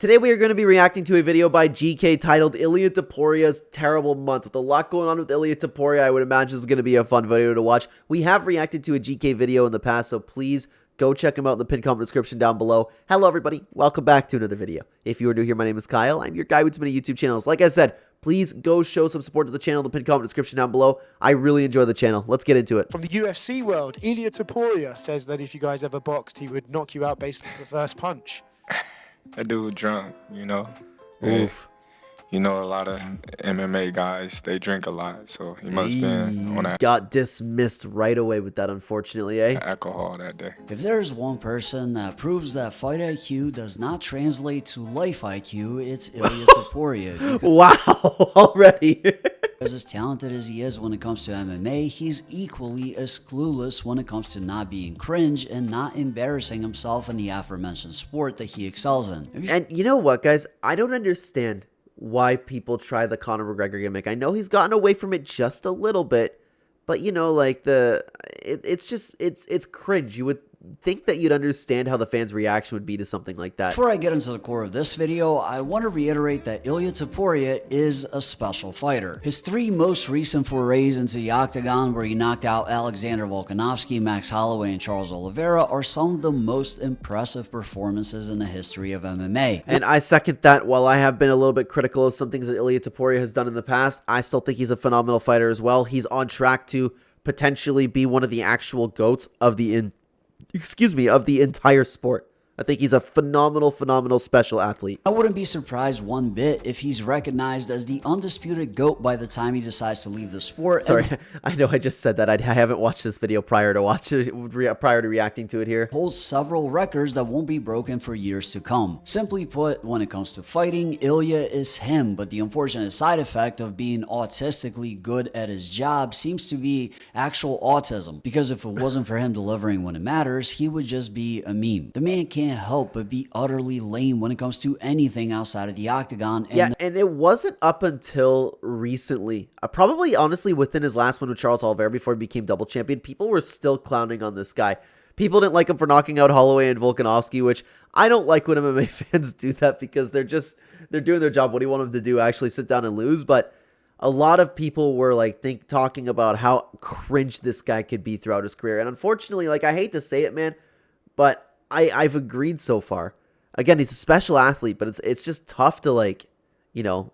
Today we are going to be reacting to a video by GeeKay titled Ilia Topuria's Terrible Month. With a lot going on with Ilia Topuria, I would imagine this is going to be a fun video to watch. We have reacted to a GeeKay video in the past, so please go check him out in the pinned comment description down below. Hello everybody, welcome back to another video. If you are new here, my name is Kyle. I'm your guy with too many YouTube channels. Like I said, please go show some support to the channel in the pinned comment description down below. I really enjoy the channel. Let's get into it. From the UFC world, Ilia Topuria says that if you guys ever boxed, he would knock you out based on the first punch. That dude drunk, you know. Oof. You know, a lot of MMA guys, they drink a lot, so he must been on that Got dismissed right away with that, unfortunately, eh? alcohol that day. If there's one person that proves that fight IQ does not translate to life IQ, it's Ilia Topuria. Wow, already. Because as talented as he is when it comes to MMA, he's equally as clueless when it comes to not being cringe and not embarrassing himself in the aforementioned sport that he excels in. And you know what, guys? I don't understand why people try the Conor McGregor gimmick. I know he's gotten away from it just a little bit, but you know, like it's cringe. You would think that you'd understand how the fans' reaction would be to something like that. Before I get into the core of this video, I want to reiterate that Ilia Topuria is a special fighter. His three most recent forays into the octagon, where he knocked out Alexander Volkanovski, Max Holloway, and Charles Oliveira, are some of the most impressive performances in the history of MMA. And I second that. While I have been a little bit critical of some things that Ilia Topuria has done in the past, I still think he's a phenomenal fighter as well. He's on track to potentially be one of the actual GOATs of the entire sport. I think he's a phenomenal special athlete. I wouldn't be surprised one bit if he's recognized as the undisputed GOAT by the time he decides to leave the sport. Sorry, I know I just said that. I haven't watched this video prior to reacting to it here. Holds several records that won't be broken for years to come. Simply put, when it comes to fighting, Ilia is him, but the unfortunate side effect of being autistically good at his job seems to be actual autism, because if it wasn't for him delivering when it matters, he would just be a meme. The man can't help but be utterly lame when it comes to anything outside of the octagon. And and it wasn't up until recently, probably honestly within his last one with Charles Oliveira before he became double champion, people were still clowning on this guy. People didn't like him for knocking out Holloway and Volkanovski, which I don't like when MMA fans do that, because they're doing their job. What do you want them to do? Actually sit down and lose? But a lot of people were like talking about how cringe this guy could be throughout his career. And unfortunately, like, I hate to say it, man, but I've agreed so far. Again, he's a special athlete, but it's just tough to, like, you know,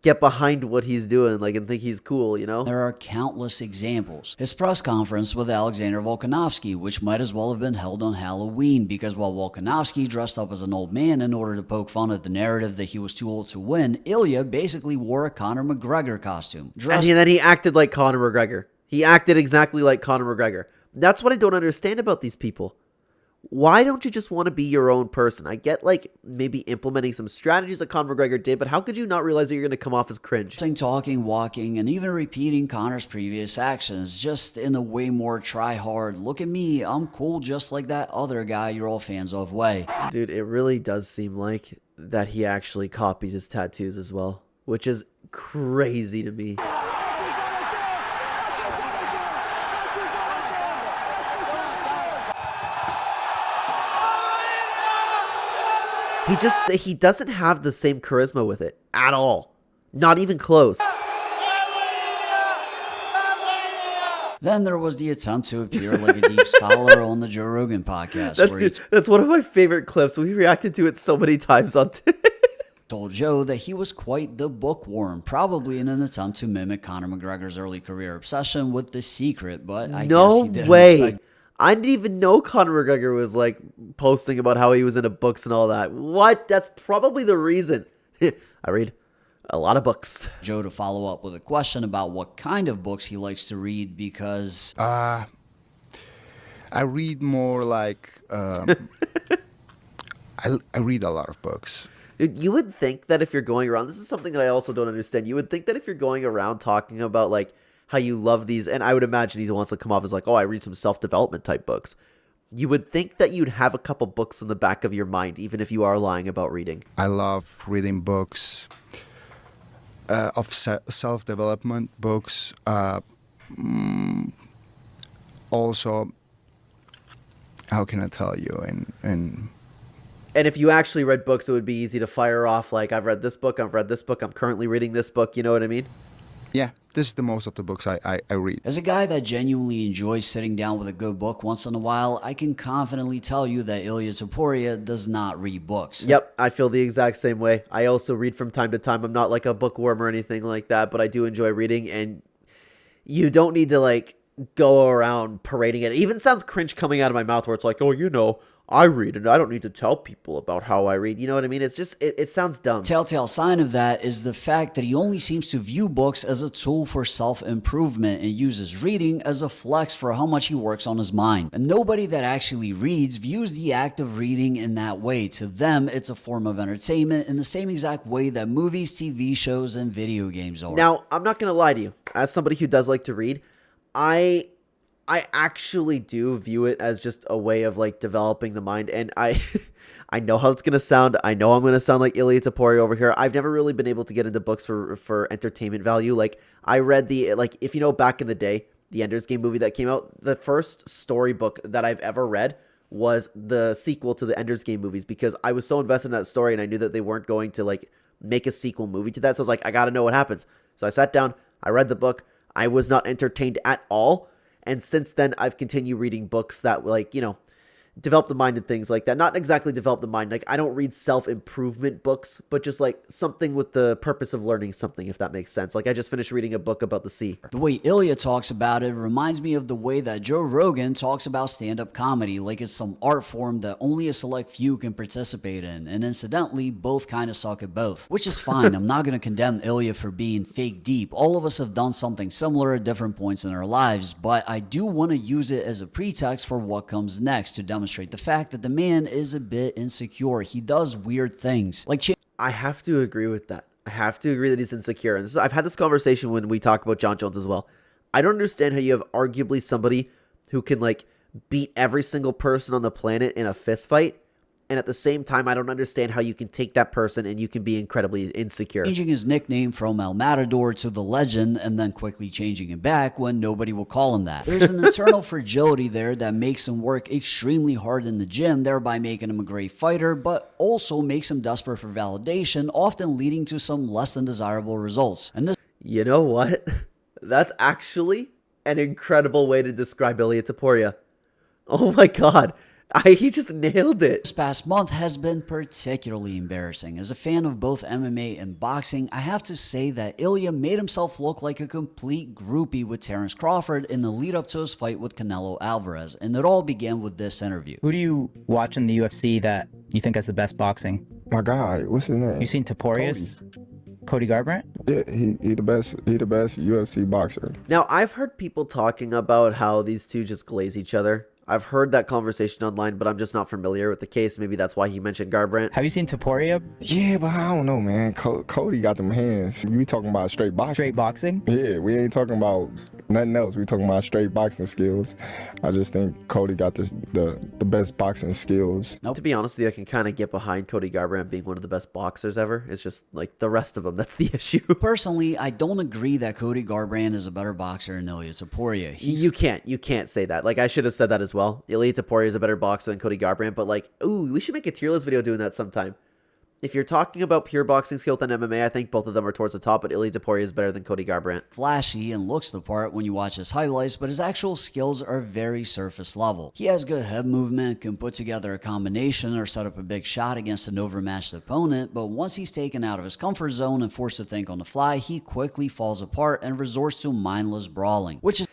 get behind what he's doing, like, and think he's cool, you know? There are countless examples. His press conference with Alexander Volkanovski, which might as well have been held on Halloween, because while Volkanovski dressed up as an old man in order to poke fun at the narrative that he was too old to win, Ilia basically wore a Conor McGregor costume. And then he acted like Conor McGregor. He acted exactly like Conor McGregor. That's what I don't understand about these people. Why don't you just want to be your own person? I get, like, maybe implementing some strategies that Conor McGregor did, but how could you not realize that you're going to come off as cringe? Talking, walking, and even repeating Conor's previous actions, just in a way more try-hard, look at me, I'm cool just like that other guy you're all fans of way. Dude, it really does seem like that he actually copied his tattoos as well, which is crazy to me. He doesn't have the same charisma with it at all. Not even close. Then there was the attempt to appear like a deep scholar on the Joe Rogan podcast. That's one of my favorite clips. We reacted to it so many times on told Joe that he was quite the bookworm, probably in an attempt to mimic Conor McGregor's early career obsession with The Secret, but I guess he didn't expect. I didn't even know Conor McGregor was, like, posting about how he was into books and all that. What? That's probably the reason. I read a lot of books. Joe to follow up with a question about what kind of books he likes to read, because I read more like I read a lot of books. Dude, you would think that if you're going around, this is something that I also don't understand. You would think that if you're going around talking about, like, how you love these, and I would imagine he wants to come off as like, oh, I read some self-development type books. You would think that you'd have a couple books in the back of your mind, even if you are lying about reading. I love reading books of self-development books. Also, how can I tell you? And if you actually read books, it would be easy to fire off like, I've read this book, I've read this book, I'm currently reading this book, you know what I mean? Yeah, this is the most of the books I read. As a guy that genuinely enjoys sitting down with a good book once in a while, I can confidently tell you that Ilia Topuria does not read books. Yep, I feel the exact same way. I also read from time to time. I'm not like a bookworm or anything like that, but I do enjoy reading, and you don't need to like go around parading it. It even sounds cringe coming out of my mouth where it's like, oh, you know, I read and I don't need to tell people about how I read. You know what I mean? It's just, it sounds dumb. Telltale sign of that is the fact that he only seems to view books as a tool for self-improvement and uses reading as a flex for how much he works on his mind. And nobody that actually reads views the act of reading in that way. To them, it's a form of entertainment in the same exact way that movies, TV shows, and video games are. Now, I'm not going to lie to you. As somebody who does like to read, I actually do view it as just a way of like developing the mind, and I know how it's gonna sound. I know I'm gonna sound like Ilia Topuria over here. I've never really been able to get into books for entertainment value. Like I read if you know, back in the day, the Ender's Game movie that came out, the first storybook that I've ever read was the sequel to the Ender's Game movies, because I was so invested in that story and I knew that they weren't going to like make a sequel movie to that. So I was like, I gotta know what happens. So I sat down, I read the book. I was not entertained at all. And since then, I've continued reading books that, like, you know, develop the mind and things like that. Not exactly develop the mind. Like, I don't read self-improvement books, but just, like, something with the purpose of learning something, if that makes sense. Like, I just finished reading a book about the sea. The way Ilia talks about it reminds me of the way that Joe Rogan talks about stand-up comedy, like it's some art form that only a select few can participate in. And incidentally, both kind of suck at both. Which is fine. I'm not going to condemn Ilia for being fake deep. All of us have done something similar at different points in our lives, but I do want to use it as a pretext for what comes next to demonstrate the fact that the man is a bit insecure. He does weird things. Like I have to agree with that. I have to agree that he's insecure. And I've had this conversation when we talk about John Jones as well. I don't understand how you have arguably somebody who can like beat every single person on the planet in a fist fight, and at the same time, I don't understand how you can take that person and you can be incredibly insecure. Changing his nickname from El Matador to The Legend and then quickly changing it back when nobody will call him that. There's an internal fragility there that makes him work extremely hard in the gym, thereby making him a great fighter, but also makes him desperate for validation, often leading to some less than desirable results. And this, you know what? That's actually an incredible way to describe Ilia Topuria. Oh my god. He just nailed it. This past month has been particularly embarrassing. As a fan of both MMA and boxing, I have to say that Ilia made himself look like a complete groupie with Terrence Crawford in the lead up to his fight with Canelo Alvarez, and it all began with this interview. Who do you watch in the UFC that you think has the best boxing? My guy, what's his name? You seen Topuria's? Cody Garbrandt? Yeah, he the best. He the best UFC boxer. Now, I've heard people talking about how these two just glaze each other. I've heard that conversation online, but I'm just not familiar with the case. Maybe that's why he mentioned Garbrandt. Have you seen Topuria? Yeah, but I don't know, man. Cody got them hands. We talking about straight boxing. Straight boxing? Yeah, we ain't talking about nothing else. We talking about straight boxing skills. I just think Cody got the best boxing skills. To be honest with you, I can kind of get behind Cody Garbrandt being one of the best boxers ever. It's just like the rest of them. That's the issue. Personally, I don't agree that Cody Garbrandt is a better boxer than Ilia Topuria. You can't say that. Like, I should have said that as well. Ilia Topuria is a better boxer than Cody Garbrandt, but like, ooh, we should make a tier list video doing that sometime. If you're talking about pure boxing skill than MMA, I think both of them are towards the top, but Ilia Topuria is better than Cody Garbrandt. Flashy and looks the part when you watch his highlights, but his actual skills are very surface level. He has good head movement, can put together a combination or set up a big shot against an overmatched opponent, but once he's taken out of his comfort zone and forced to think on the fly, he quickly falls apart and resorts to mindless brawling, which is...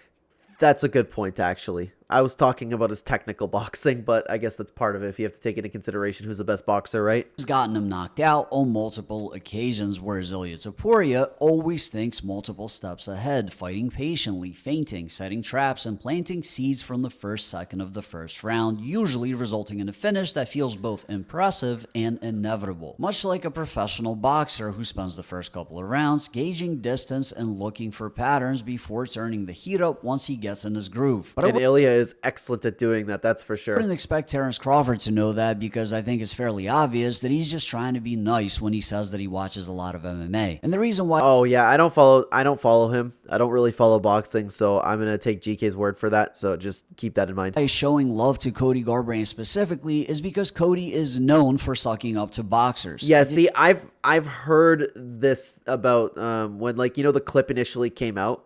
That's a good point, actually. I was talking about his technical boxing, but I guess that's part of it if you have to take into consideration who's the best boxer, right? Has gotten him knocked out on multiple occasions, whereas Ilia Topuria always thinks multiple steps ahead, fighting patiently, feinting, setting traps, and planting seeds from the first second of the first round, usually resulting in a finish that feels both impressive and inevitable. Much like a professional boxer who spends the first couple of rounds gauging distance and looking for patterns before turning the heat up once he gets in his groove. And Ilia is excellent at doing that. That's for I sure. wouldn't expect Terrence Crawford to know that because I think it's fairly obvious that he's just trying to be nice when he says that he watches a lot of MMA. And the reason why Oh yeah, I don't follow him. I don't really follow boxing, so I'm gonna take GeeKay's word for that. So just keep that in mind. showing love to Cody Garbrandt specifically is because Cody is known for sucking up to boxers. Yeah, see, I've heard this about when, like, you know, the clip initially came out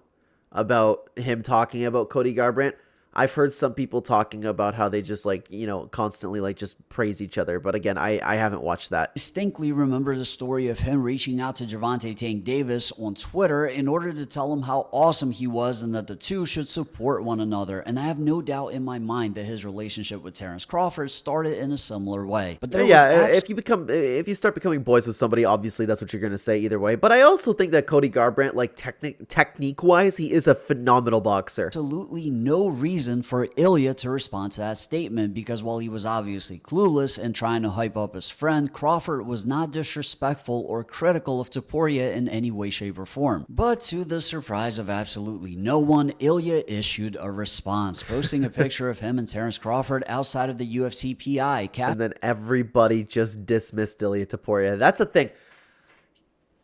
about him talking about Cody Garbrandt. I've heard some people talking about how they just, like, you know, constantly, like, just praise each other. But again, I haven't watched that. Distinctly remember the story of him reaching out to Gervonta Tank Davis on Twitter in order to tell him how awesome he was and that the two should support one another. And I have no doubt in my mind that his relationship with Terrence Crawford started in a similar way. But there if you start becoming boys with somebody, obviously that's what you're gonna say either way. But I also think that Cody Garbrandt, like, technique wise, he is a phenomenal boxer. absolutely no reason for Ilia to respond to that statement because while he was obviously clueless and trying to hype up his friend, Crawford was not disrespectful or critical of Topuria in any way, shape, or form. But to the surprise of absolutely no one, Ilia issued a response, posting a picture of him and Terrence Crawford outside of the UFC PI. And then everybody just dismissed Ilia Topuria. That's the thing.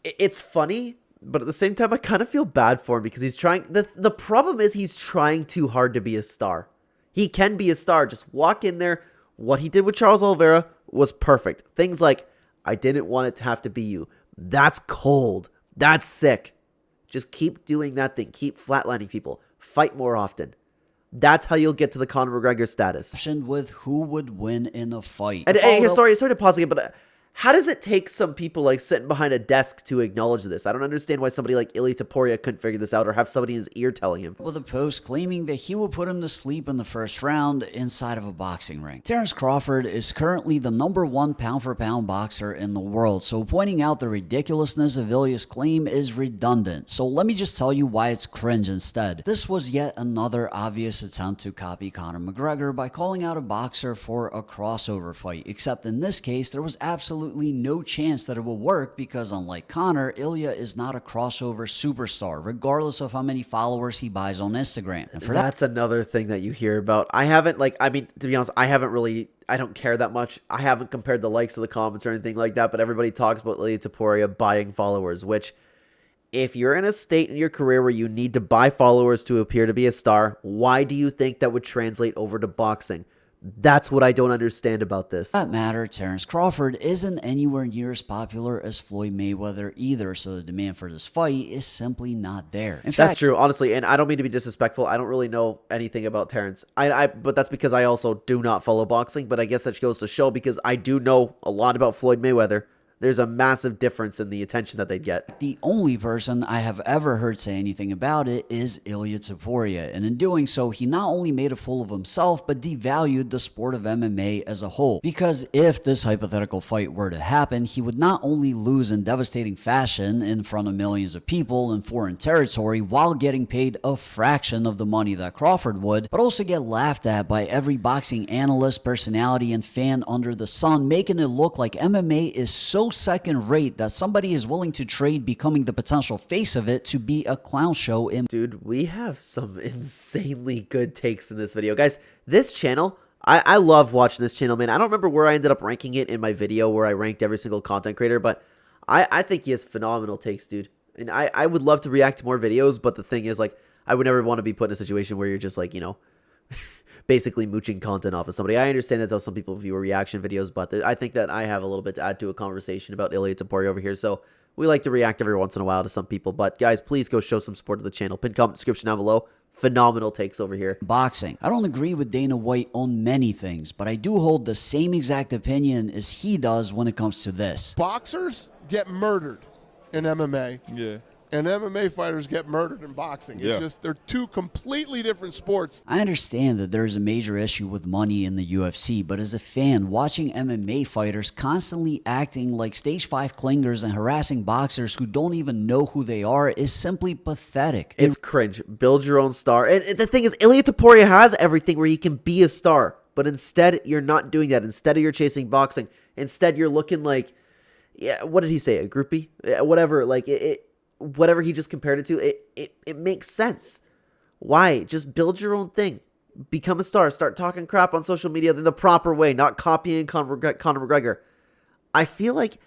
It's funny, but at the same time, I kind of feel bad for him because he's trying. The problem is he's trying too hard to be a star. He can be a star. Just walk in there. What he did with Charles Oliveira was perfect. Things like, I didn't want it to have to be you. That's cold. That's sick. Just keep doing that thing. Keep flatlining people. Fight more often. That's how you'll get to the Conor McGregor status. With who would win in a fight. And hey, sorry to pause again, but how does it take some people like sitting behind a desk to acknowledge this? I don't understand why somebody like Ilia Topuria couldn't figure this out or have somebody in his ear telling him. With a post claiming that he will put him to sleep in the first round inside of a boxing ring. Terrence Crawford is currently the #1 pound-for-pound boxer in the world, so pointing out the ridiculousness of Ilia's claim is redundant. So let me just tell you why it's cringe instead. This was yet another obvious attempt to copy Conor McGregor by calling out a boxer for a crossover fight, except in this case there was absolutely no chance that it will work because unlike Conor, Ilia is not a crossover superstar, regardless of how many followers he buys on Instagram. And for That's another thing that you hear about. I haven't, like, I mean, to be honest, I don't care that much. I haven't compared the likes of the comments or anything like that, but everybody talks about Ilia Topuria buying followers, which, if you're in a state in your career where you need to buy followers to appear to be a star, why do you think that would translate over to boxing? That's what I don't understand about this. For that matter, Terrence Crawford isn't anywhere near as popular as Floyd Mayweather either, so the demand for this fight is simply not there. That's true, honestly, and I don't mean to be disrespectful. I don't really know anything about Terrence. But that's because I also do not follow boxing, but I guess that goes to show because I do know a lot about Floyd Mayweather. There's a massive difference in the attention that they'd get. The only person I have ever heard say anything about it is Ilia Topuria, and in doing so, he not only made a fool of himself, but devalued the sport of MMA as a whole. Because if this hypothetical fight were to happen, he would not only lose in devastating fashion in front of millions of people in foreign territory while getting paid a fraction of the money that Crawford would, but also get laughed at by every boxing analyst, personality, and fan under the sun, making it look like MMA is so second rate that somebody is willing to trade becoming the potential face of it to be a clown show. Dude, we have some insanely good takes in this video. Guys, this channel, I love watching this channel, man. I don't remember where I ended up ranking it in my video where I ranked every single content creator, but I think he has phenomenal takes, dude. And I would love to react to more videos, but the thing is, like, I would never want to be put in a situation where you're just, like, you know, basically mooching content off of somebody. I understand that though some people view reaction videos, but I think that I have a little bit to add to a conversation about Ilia Topuria over here. So we like to react every once in a while to some people. But guys, please go show some support to the channel. Pin comment description down below. Phenomenal takes over here. Boxing. I don't agree with Dana White on many things, but I do hold the same exact opinion as he does when it comes to this. Boxers get murdered in MMA. Yeah. And MMA fighters get murdered in boxing. It's just, they're two completely different sports. I understand that there is a major issue with money in the UFC, but as a fan, watching MMA fighters constantly acting like stage 5 clingers and harassing boxers who don't even know who they are is simply pathetic. It's cringe. Build your own star. And the thing is, Ilia Topuria has everything where he can be a star, but instead you're not doing that. Instead you're chasing boxing. Instead you're looking like, yeah, what did he say? A groupie? Whatever. Like whatever he just compared it to, it makes sense. Why? Just build your own thing. become a star, start talking crap on social media in the proper way, not copying Conor McGregor. I feel like,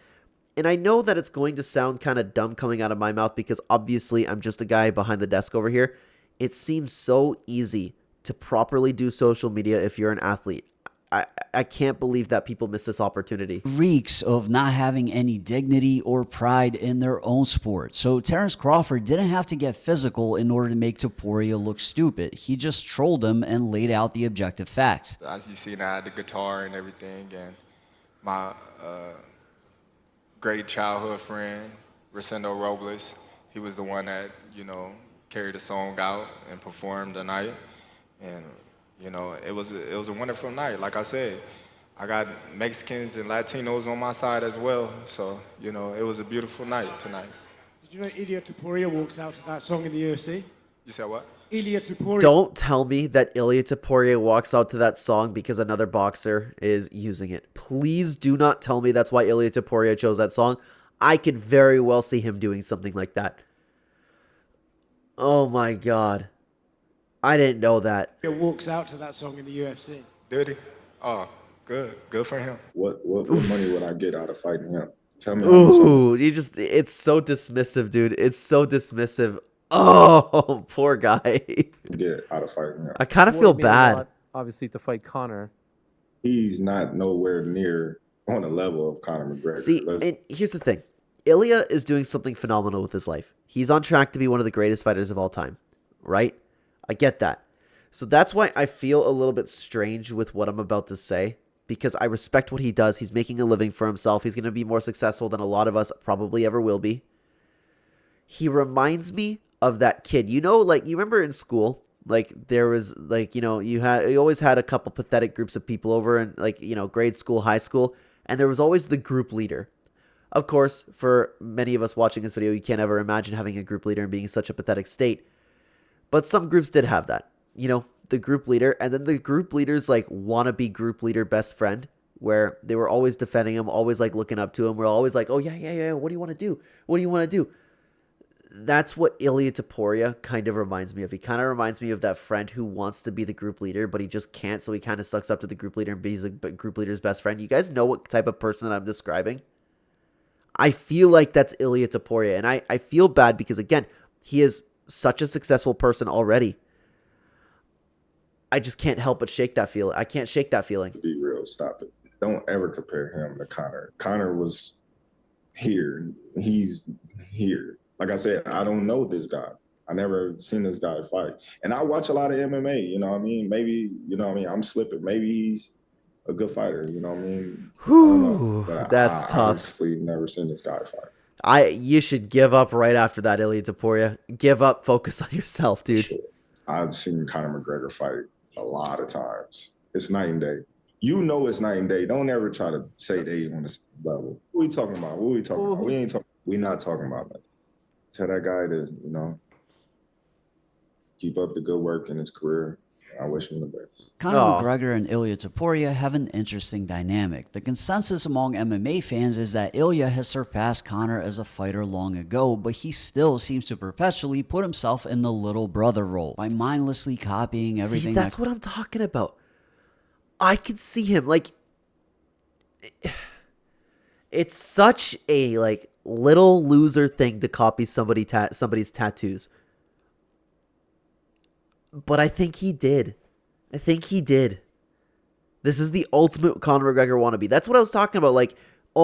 and I know that it's going to sound kind of dumb coming out of my mouth because obviously I'm just a guy behind the desk over here. It seems so easy to properly do social media if you're an athlete. I can't believe that people miss this opportunity. Reeks of not having any dignity or pride in their own sport. So Terrence Crawford didn't have to get physical in order to make Topuria look stupid. He just trolled him and laid out the objective facts. As you see, I had the guitar and everything, and my great childhood friend, Rosendo Robles, he was the one that, carried the song out and performed the night. And it was a wonderful night. Like I said, I got Mexicans and Latinos on my side as well. So, it was a beautiful night tonight. Did you know Ilia Topuria walks out to that song in the UFC? You said what? Ilia Topuria. Don't tell me that Ilia Topuria walks out to that song because another boxer is using it. Please do not tell me that's why Ilia Topuria chose that song. I could very well see him doing something like that. Oh my God. I didn't know that. He walks out to that song in the UFC. Did he? Oh, good. Good for him. What money would I get out of fighting him? Tell me. Ooh, it's so dismissive, dude. It's so dismissive. Oh, poor guy. Get out of fighting him. I kind of feel bad. Obviously, to fight Conor. He's not nowhere near on the level of Conor McGregor. See, and here's the thing. Ilia is doing something phenomenal with his life. He's on track to be one of the greatest fighters of all time, right? I get that. So that's why I feel a little bit strange with what I'm about to say, because I respect what he does. He's making a living for himself. He's going to be more successful than a lot of us probably ever will be. He reminds me of that kid. You remember in school, there was you always had a couple pathetic groups of people over in grade school, high school, and there was always the group leader. Of course, for many of us watching this video, you can't ever imagine having a group leader and being in such a pathetic state. But some groups did have that, the group leader, and then the group leader's wannabe group leader best friend, where they were always defending him, always looking up to him. We're always oh yeah, what do you want to do? What do you want to do? That's what Ilia Topuria kind of reminds me of. He kind of reminds me of that friend who wants to be the group leader, but he just can't, so he kind of sucks up to the group leader and be the group leader's best friend. You guys know what type of person that I'm describing? I feel like that's Ilia Topuria, and I feel bad because, again, he is such a successful person already. I just can't help but shake that feeling. I can't shake that feeling. To be real, stop it. Don't ever compare him to Conor. Conor was here. He's here. Like I said, I don't know this guy. I never seen this guy fight. And I watch a lot of MMA, you know what I mean? Maybe, I'm slipping. Maybe he's a good fighter, you know what I mean? Whew, that's tough. I honestly never seen this guy fight. You should give up right after that, Ilia Topuria. Give up. Focus on yourself, dude. Sure. I've seen Conor McGregor fight a lot of times. It's night and day. It's night and day. Don't ever try to say they on the same level. What are we talking about? We're not talking about that. Tell that guy to, keep up the good work in his career. I wish him the best. Conor McGregor and Ilia Topuria have an interesting dynamic. The consensus among MMA fans is that Ilia has surpassed Conor as a fighter long ago, but he still seems to perpetually put himself in the little brother role by mindlessly copying everything. See, that's what I'm talking about. I could see him it's such a little loser thing to copy somebody's tattoos. But I think he did. This is the ultimate Conor McGregor wannabe. That's what I was talking about.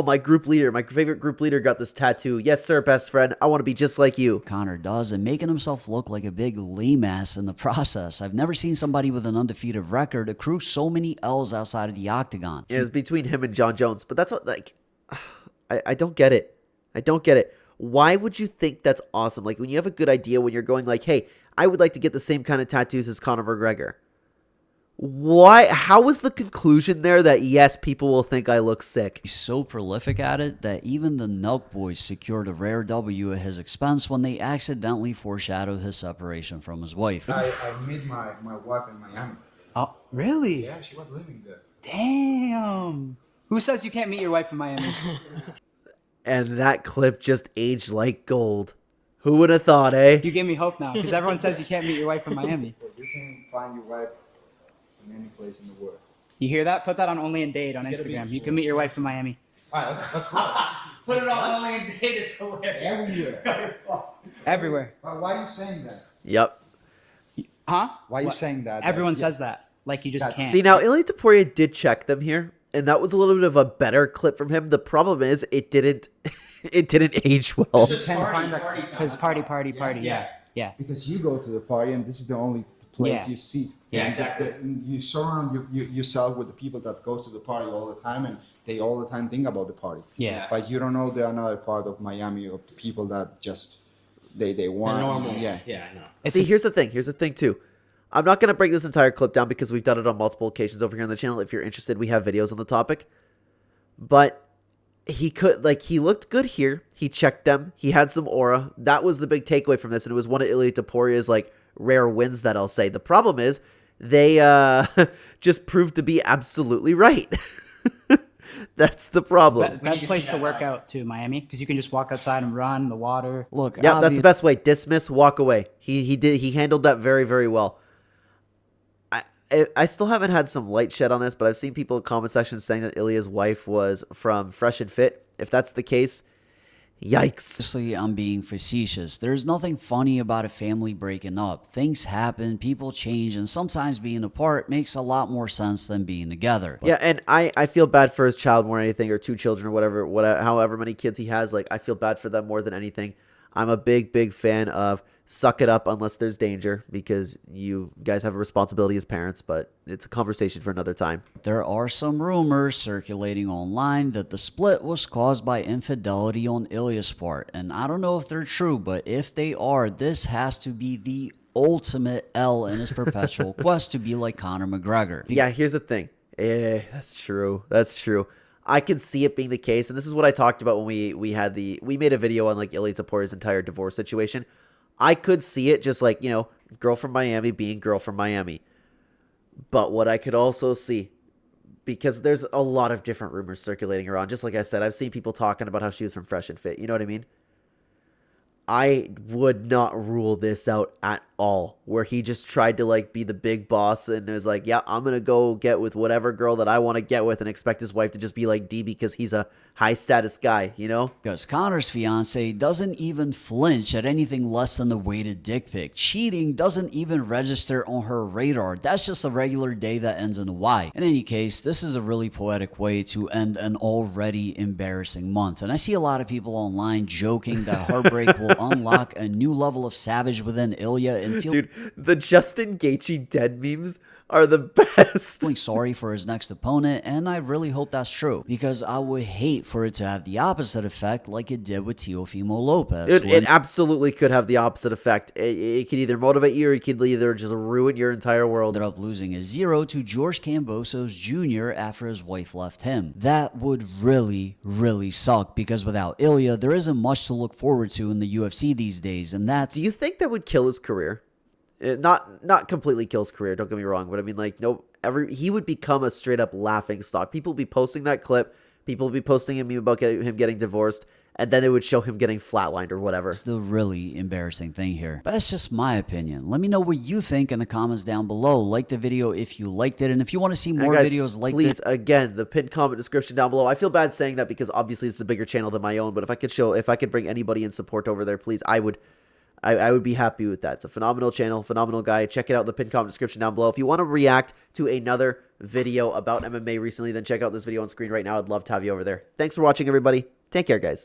My group leader, my favorite group leader got this tattoo. Yes, sir, best friend. I want to be just like you. Conor does, and making himself look like a big lame ass in the process. I've never seen somebody with an undefeated record accrue so many L's outside of the octagon. It was between him and John Jones. But that's I don't get it. Why would you think that's awesome? When you have a good idea, when you're going hey, I would like to get the same kind of tattoos as Conor McGregor. Why? How was the conclusion there that, yes, people will think I look sick? He's so prolific at it that even the Nelk boys secured a rare W at his expense when they accidentally foreshadowed his separation from his wife. I met my wife in Miami. Oh, really? Yeah, she was living there. Damn. Who says you can't meet your wife in Miami? And that clip just aged like gold. Who would have thought, eh? You gave me hope now, because everyone says you can't meet your wife in Miami. You can find your wife in any place in the world. You hear that? Put that on Only in Date on Instagram. You can meet your wife in Miami. All right, let's roll. Put it on Only in Date. It's hilarious. Everywhere. Everywhere. Why are you saying that? Yep. Huh? Why are you saying that? Everyone Yeah. says that. Like you just can't. See, now Ilia Topuria did check them here, and that was a little bit of a better clip from him. The problem is it didn't it didn't age well. Just can't find that Because party. Yeah. because you go to the party and this is the only place Yeah. you see. Yeah, And exactly. You surround yourself with the people that goes to the party all the time, and they all the time think about the party. Yeah. But you don't know the another part of Miami of the people that just they want normal. Yeah. Yeah, I know. See, here's the thing. Here's the thing, too. I'm not going to break this entire clip down because we've done it on multiple occasions over here on the channel. If you're interested, we have videos on the topic. But he looked good here. He checked them. He had some aura. That was the big takeaway from this, and it was one of Ilia Topuria's, rare wins that I'll say. The problem is they just proved to be absolutely right. That's the problem. Best place to work out too, Miami, because you can just walk outside and run the water. Look, Yeah, that's the best way. Dismiss, walk away. He handled that very, very well. I still haven't had some light shed on this, but I've seen people in comment sections saying that Ilia's wife was from Fresh and Fit. If that's the case, yikes. Obviously, I'm being facetious. There's nothing funny about a family breaking up. Things happen, people change, and sometimes being apart makes a lot more sense than being together. Yeah, and I feel bad for his child more than anything, or two children, or whatever, however many kids he has. I feel bad for them more than anything. I'm a big, big fan of suck it up unless there's danger, because you guys have a responsibility as parents, but it's a conversation for another time. There are some rumors circulating online that the split was caused by infidelity on Ilia's part, and I don't know if they're true, but if they are, this has to be the ultimate L in his perpetual quest to be like Conor McGregor. Yeah, here's the thing. That's true. That's true. I can see it being the case, and this is what I talked about when we made a video on Ilia Topuria's entire divorce situation. I could see it just girl from Miami being girl from Miami. But what I could also see, because there's a lot of different rumors circulating around, just like I said, I've seen people talking about how she was from Fresh and Fit. You know what I mean? I would not rule this out at all, where he just tried to be the big boss and was like, yeah, I'm going to go get with whatever girl that I want to get with and expect his wife to just be like D because he's a high status guy, you know? Because Conor's fiance doesn't even flinch at anything less than the weighted dick pic. Cheating doesn't even register on her radar. That's just a regular day that ends in Y. In any case, this is a really poetic way to end an already embarrassing month. And I see a lot of people online joking that heartbreak will unlock a new level of savage within Ilia and feel... Dude, the Justin Gaethje dead memes are the best. Feeling sorry for his next opponent, and I really hope that's true, because I would hate for it to have the opposite effect like it did with Teofimo Lopez. It absolutely could have the opposite effect. It could either motivate you or it could either just ruin your entire world. Ended up losing a 0 to George Kambosos Jr. after his wife left him. That would really, really suck, because without Ilia, there isn't much to look forward to in the UFC these days, and that's... Do you think that would kill his career? Not completely kill his career, don't get me wrong, but I mean, he would become a straight up laughing stock. People would be posting that clip, people would be posting him about him getting divorced, and then it would show him getting flatlined or whatever. That's the really embarrassing thing here. But that's just my opinion. Let me know what you think in the comments down below. Like the video if you liked it, and if you want to see more videos like this, please, again, the pinned comment description down below. I feel bad saying that because obviously it's a bigger channel than my own, but if I could bring anybody in support over there, please, I would be happy with that. It's a phenomenal channel, phenomenal guy. Check it out in the pinned comment description down below. If you want to react to another video about MMA recently, then check out this video on screen right now. I'd love to have you over there. Thanks for watching, everybody. Take care, guys.